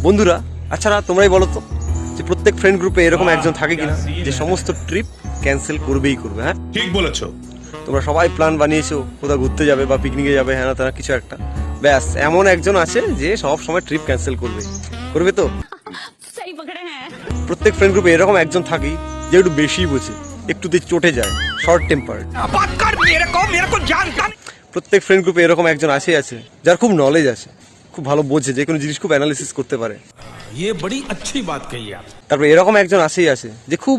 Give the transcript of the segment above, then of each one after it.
বন্ধুরা আচ্ছা তোমরাই বলো তো যে প্রত্যেক ফ্রেন্ড গ্রুপে এরকম একজন থাকে কিনা যে সমস্ত ট্রিপ ক্যান্সেল করবেই করবে। হ্যাঁ ঠিক বলেছো। তোমরা সবাই প্ল্যান বানিয়েছো কোথাও ঘুরতে যাবে বা পিকনিকে যাবে, হ্যাঁ না তারা কিছু একটা, ব্যাস এমন একজন আছে যে সব সময় ট্রিপ ক্যান্সেল করবে তো। প্রত্যেক ফ্রেন্ড গ্রুপে এরকম একজন থাকেই যে একটু বেশি বোঝে, একটুতে চটে যায়, শর্ট টেম্পার। প্রত্যেক ফ্রেন্ড গ্রুপে এরকম একজন আছে যার খুব নলেজ আছে, খুব ভালো বোঝে, যে কোনো জিনিস খুব অ্যানালিসিস করতে পারে। ये बड़ी अच्छी बात कही आप। তারপর এরকম একজন আছে যে খুব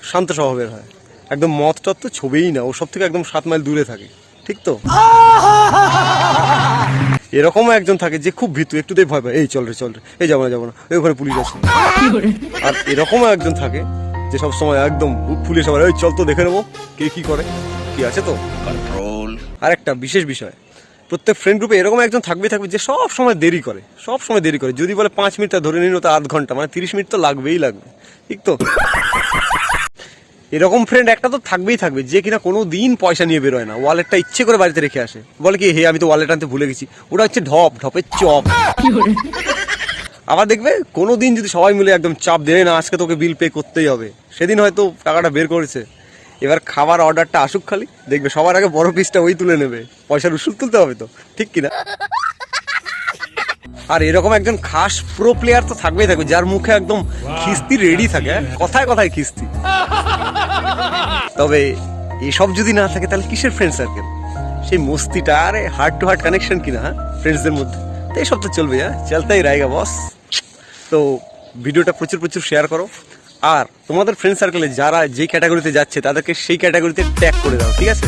শান্ত স্বভাবের হয়, একদম মত টত তো ছবেই না, ও সব থেকে একদম 7 মাইল দূরে থাকে, ঠিক তো। এরকম একজন থাকে যে খুব ভীতু, একটুতেই ভয় পায়, এই চল রে এই যাবো না এই ওখানে পুলিশ আছে। আর এরকম একজন থাকে যে সব সময় একদম বুক ফুলিয়ে সবার, এই চল তো দেখে নেবো কে কি করে, কি আছে তো কন্ট্রোল। আর একটা বিশেষ বিষয়, প্রত্যেক ফ্রেন্ড গ্রুপে এরকম একজন থাকবে যে সব সময় দেরি করে, যদি বলে 5 মিনিট ধরে নিন তো আধ ঘন্টা, মানে 30 মিনিট তো লাগবে, ঠিক তো। এরকম ফ্রেন্ড একটা তো থাকবে যে কিনা কোনো দিন পয়সা নিয়ে বেরোয় না, ওয়ালেটটা ইচ্ছে করে বাড়িতে রেখে আসে, বলে কি হে আমি তো ওয়ালেট আনতে ভুলে গেছি, ওটা হচ্ছে ঢপের চপ। আবার দেখবে কোনো দিন যদি সবাই মিলে একদম চাপ দেয় না আজকে তোকে বিল পে করতেই হবে, সেদিন হয়তো টাকাটা বের করেছে, এবার খাবার অর্ডারটা আসুক খালি, দেখবে সবার আগে বড় পিসটা ওই তুলে নেবে, পয়সার উসুল তুলতে হবে তো, ঠিক কিনা। আর এরকম একজন খাস প্রো প্লেয়ার তো থাকবে যার মুখে একদম খিস্তি রেডি থাকে, কথায় খিস্তি। তবে এসব যদি না থাকে তাহলে কিসের ফ্রেন্ড সার্কেল, সেই মস্তিটা, আরে হার্ট টু হার্ট কানেকশন কিনা, হ্যাঁ ফ্রেন্ডসদের মধ্যে, তো এইসব তো চলবে, হ্যাঁ চলতেই রাইগা বস। তো ভিডিওটা প্রচুর শেয়ার করো, আর তোমাদের ফ্রেন্ড সার্কেলে যারা যে ক্যাটাগরিতে যাচ্ছে তাদেরকে সেই ক্যাটাগরিতে ট্যাগ করে দাও, ঠিক আছে।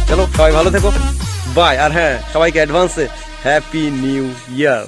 চলো সবাই ভালো থেকো, বাই। আর হ্যাঁ সবাইকে অ্যাডভান্সে হ্যাপি নিউ ইয়ার।